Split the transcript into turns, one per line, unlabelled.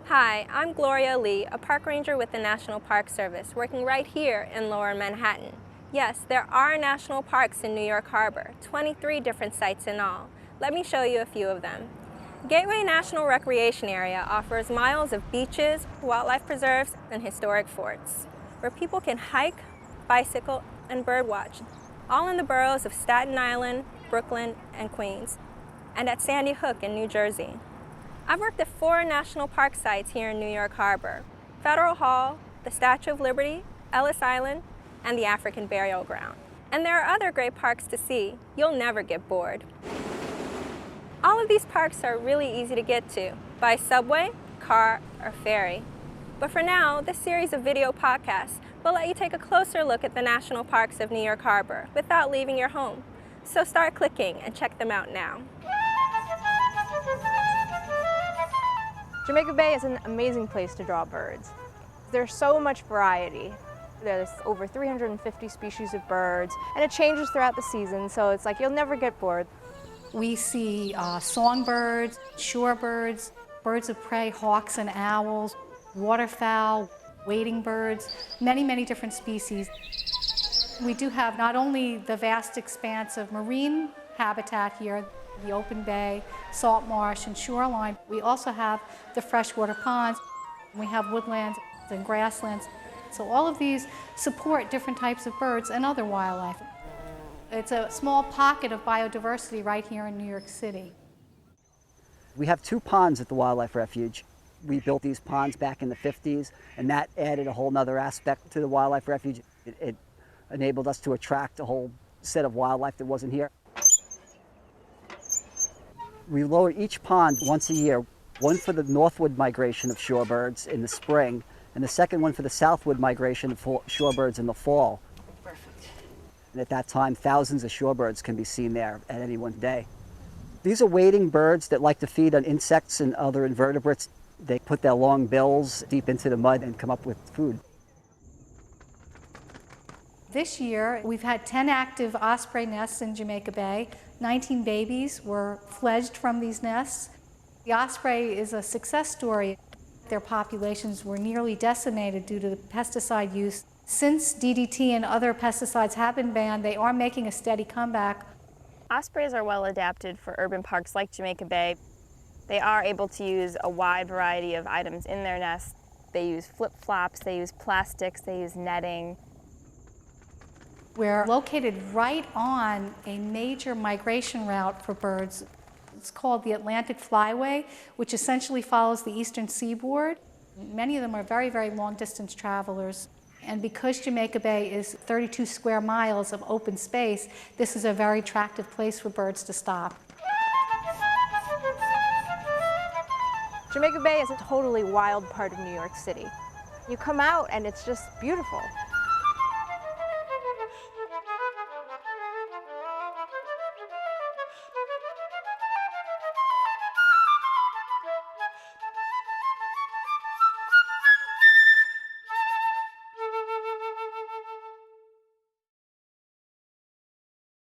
Hi, I'm Gloria Lee, a park ranger with the National Park Service, working right here in Lower Manhattan. Yes, there are national parks in New York Harbor, 23 different sites in all. Let me show you a few of them. Gateway National Recreation Area offers miles of beaches, wildlife preserves, and historic forts, where people can hike, bicycle, and birdwatch, all in the boroughs of Staten Island, Brooklyn, and Queens, and at Sandy Hook in New Jersey. I've worked at 4 national park sites here in New York Harbor: Federal Hall, the Statue of Liberty, Ellis Island, and the African Burial Ground. And there are other great parks to see. You'll never get bored. All of these parks are really easy to get to by subway, car, or ferry. But for now, this series of video podcasts will let you take a closer look at the national parks of New York Harbor without leaving your home. So start clicking and check them out now.
Jamaica Bay is an amazing place to draw birds. There's so much variety. There's over 350 species of birds, and it changes throughout the season, so it's like you'll never get bored.
We see songbirds, shorebirds, birds of prey, hawks and owls, waterfowl, wading birds, many different species. We do have not only the vast expanse of marine habitat here, the open bay, salt marsh, and shoreline. We also have the freshwater ponds. We have woodlands and grasslands. So all of these support different types of birds and other wildlife. It's a small pocket of biodiversity right here in New York City.
We have 2 ponds at the Wildlife Refuge. We built these ponds back in the 50s, and that added a whole nother aspect to the Wildlife Refuge. It enabled us to attract a whole set of wildlife that wasn't here. We lower each pond once a year, one for the northward migration of shorebirds in the spring, and the second one for the southward migration of shorebirds in the fall. Perfect. And at that time, thousands of shorebirds can be seen there at any one day. These are wading birds that like to feed on insects and other invertebrates. They put their long bills deep into the mud and come up with food.
This year, we've had 10 active osprey nests in Jamaica Bay. 19 babies were fledged from these nests. The osprey is a success story. Their populations were nearly decimated due to the pesticide use. Since DDT and other pesticides have been banned, they are making a steady comeback.
Ospreys are well adapted for urban parks like Jamaica Bay. They are able to use a wide variety of items in their nests. They use flip-flops, they use plastics, they use netting.
We're located right on a major migration route for birds. It's called the Atlantic Flyway, which essentially follows the eastern seaboard. Many of them are very long distance travelers. And because Jamaica Bay is 32 square miles of open space, this is a very attractive place for birds to stop.
Jamaica Bay is a totally wild part of New York City. You come out and it's just beautiful.